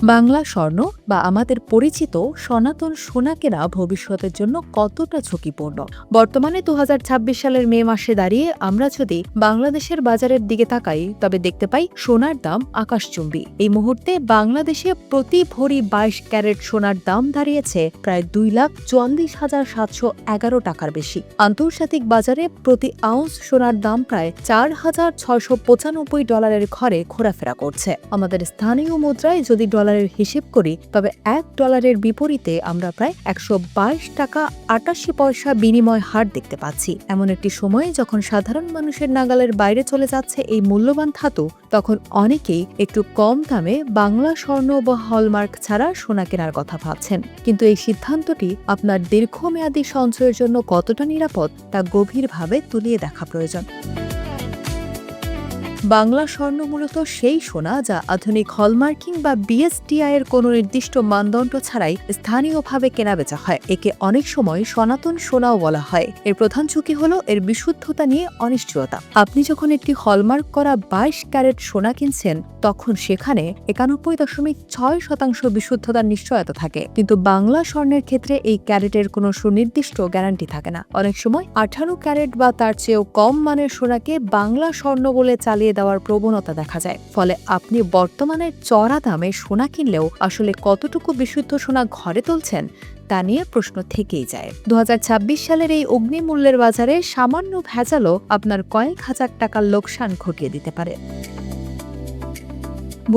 বাংলা স্বর্ণ বা আমাদের পরিচিত সনাতন সোনা কেনা ভবিষ্যতের জন্য কতটা ঝুঁকিপূর্ণ। বর্তমানে ২০২৬ সালের মে মাসে দাঁড়িয়ে আমরা যদি বাংলাদেশের বাজারের দিকে তাকাই তবে দেখতে পাই সোনার দাম আকাশচুম্বী। এই মুহূর্তে বাংলাদেশে প্রতি ভরি ২২ ক্যারেট সোনার দাম দাঁড়িয়েছে প্রায় ২,৪৪,৭১১ টাকার বেশি। আন্তর্জাতিক বাজারে প্রতি আউন্স সোনার দাম প্রায় $৪,৬৯৫ ঘরে ঘোরাফেরা করছে। আমাদের স্থানীয় মুদ্রায় যদি ডলারের হিসেব করি তবে $1 বিপরীতে আমরা প্রায় ১২২ টাকা ৮৮ পয়সা বিনিময় হার দেখতে পাচ্ছি। এমন একটি সময়ে যখন সাধারণ মানুষের নাগালের বাইরে চলে যাচ্ছে এই মূল্যবান ধাতু, তখন অনেকেই একটু কম দামে বাংলা স্বর্ণ বা হলমার্ক ছাড়া সোনা কেনার কথা ভাবছেন। কিন্তু এই সিদ্ধান্তটি আপনার দীর্ঘমেয়াদী সঞ্চয়ের জন্য কতটা নিরাপদ তা গভীরভাবে তুলিয়ে দেখা প্রয়োজন। বাংলা স্বর্ণ মূলত সেই সোনা যা আধুনিক হলমার্কিং বা বিএসটিআই এর কোনো নির্দিষ্ট মানদণ্ড ছাড়াই স্থানীয়ভাবে কেনাবেচা হয়। একে অনেক সময় সনাতন সোনাও বলা হয়। এর প্রধান ঝুঁকি হল এর বিশুদ্ধতা নিয়ে অনিশ্চয়তা। আপনি যখন একটি হলমার্ক করা ২২ ক্যারেট সোনা কিনছেন তখন সেখানে ৯১.৬% বিশুদ্ধতার নিশ্চয়তা থাকে, কিন্তু বাংলা স্বর্ণের ক্ষেত্রে এই ক্যারেটের কোনো সুনির্দিষ্ট গ্যারান্টি থাকে না। অনেক সময় ১৮ ক্যারেট বা তার চেয়েও কম মানের সোনাকে বাংলা স্বর্ণ বলে চালিয়ে দেওয়ার প্রবণতা দেখা যায়। ফলে আপনি বর্তমানে চড়া দামে সোনা কিনলেও আসলে কতটুকু বিশুদ্ধ সোনা ঘরে তুলছেন তা নিয়ে প্রশ্ন থেকেই যায়। ২০২৬ সালের এই অগ্নিমূল্যের বাজারে সামান্য ভেজালও আপনার কয়েক হাজার টাকার লোকসান ঘটিয়ে দিতে পারে।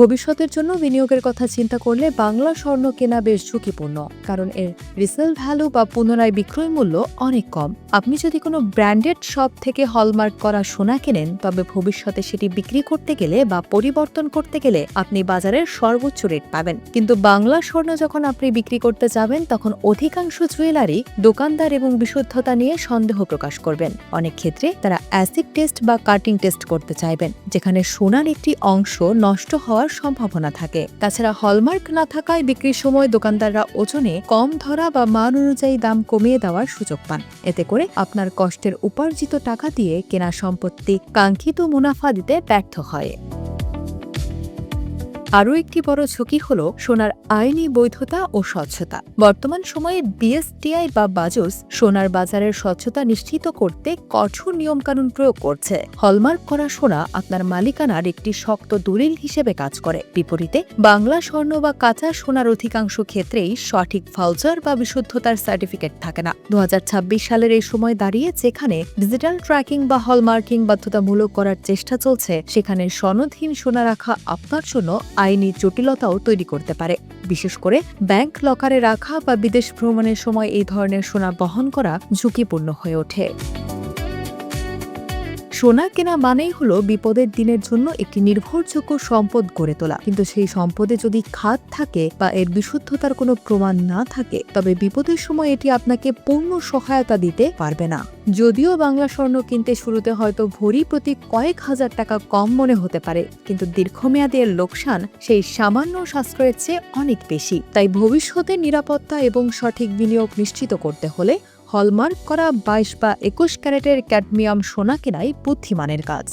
ভবিষ্যতের জন্য বিনিয়োগের কথা চিন্তা করলে বাংলা স্বর্ণ কেনা বেশ ঝুঁকিপূর্ণ, কারণ এর রিসেল ভ্যালু বা পুনরায় বিক্রয় মূল্য অনেক কম। আপনি যদি কোনো ব্র্যান্ডেড শপ থেকে হলমার্ক করা সোনা কেনেন তবে ভবিষ্যতে সেটি বিক্রি করতে গেলে বা পরিবর্তন করতে গেলে আপনি বাজারের সর্বোচ্চ রেট পাবেন। কিন্তু বাংলা স্বর্ণ যখন আপনি বিক্রি করতে যাবেন তখন অধিকাংশ জুয়েলারি দোকানদার এবং বিশুদ্ধতা নিয়ে সন্দেহ প্রকাশ করবেন। অনেক ক্ষেত্রে তারা অ্যাসিড টেস্ট বা কাটিং টেস্ট করতে চাইবেন, যেখানে সোনার একটি অংশ নষ্ট হওয়ার সম্ভাবনা থাকে। তাছাড়া হলমার্ক না থাকায় বিক্রির সময় দোকানদাররা ওজনে কম ধরা বা মান অনুযায়ী দাম কমিয়ে দেওয়ার সুযোগ পান। এতে করে আপনার কষ্টের উপার্জিত টাকা দিয়ে কেনা সম্পত্তি কাঙ্ক্ষিত মুনাফা দিতে ব্যর্থ হয়। আরও একটি বড় ঝুঁকি হল সোনার আইনি বৈধতা ও স্বচ্ছতা। বর্তমান সময়ে বিএসটিআই বা বাজুস সোনার বাজারের স্বচ্ছতা নিশ্চিত করতে কঠোর নিয়মকানুন প্রয়োগ করছে। হলমার্ক করা সোনা আপনার মালিকানার একটি শক্ত দলিল হিসেবে কাজ করে। বিপরীতে বাংলা স্বর্ণ বা কাঁচা সোনার অধিকাংশ ক্ষেত্রেই সঠিক ভাউচার বা বিশুদ্ধতার সার্টিফিকেট থাকে না। ২০২৬ সালের এই সময় দাঁড়িয়ে যেখানে ডিজিটাল ট্র্যাকিং বা হলমার্কিং বাধ্যতামূলক করার চেষ্টা চলছে, সেখানে সনদহীন সোনা রাখা আপনার জন্য আইনি জটিলতাও তৈরি করতে পারে। বিশেষ করে ব্যাংক লকারে রাখা বা বিদেশ ভ্রমণের সময় এই ধরনের সোনা বহন করা ঝুঁকিপূর্ণ হয়ে ওঠে। সোনা কেনা মানেই হলো বিপদের দিনের জন্য একটি নির্ভরযোগ্য সম্পদ গড়ে তোলা, কিন্তু সেই সম্পদে যদি খাত থাকে বা এর বিশুদ্ধতার কোনো প্রমাণ না থাকে তবে বিপদের সময় এটি আপনাকে পূর্ণ সহায়তা দিতে পারবে না। যদিও বাংলা স্বর্ণ কিনতে শুরুতে হয়তো ভরি প্রতি কয়েক হাজার টাকা কম মনে হতে পারে, কিন্তু দীর্ঘমেয়াদে এর লোকসান সেই সামান্য সাশ্রয়ের চেয়ে অনেক বেশি। তাই ভবিষ্যতে নিরাপত্তা এবং সঠিক বিনিয়োগ নিশ্চিত করতে হলে হলমার্ক করা ২২ বা ২১ ক্যারেটের ক্যাডমিয়াম সোনা কেনাই বুদ্ধিমানের কাজ।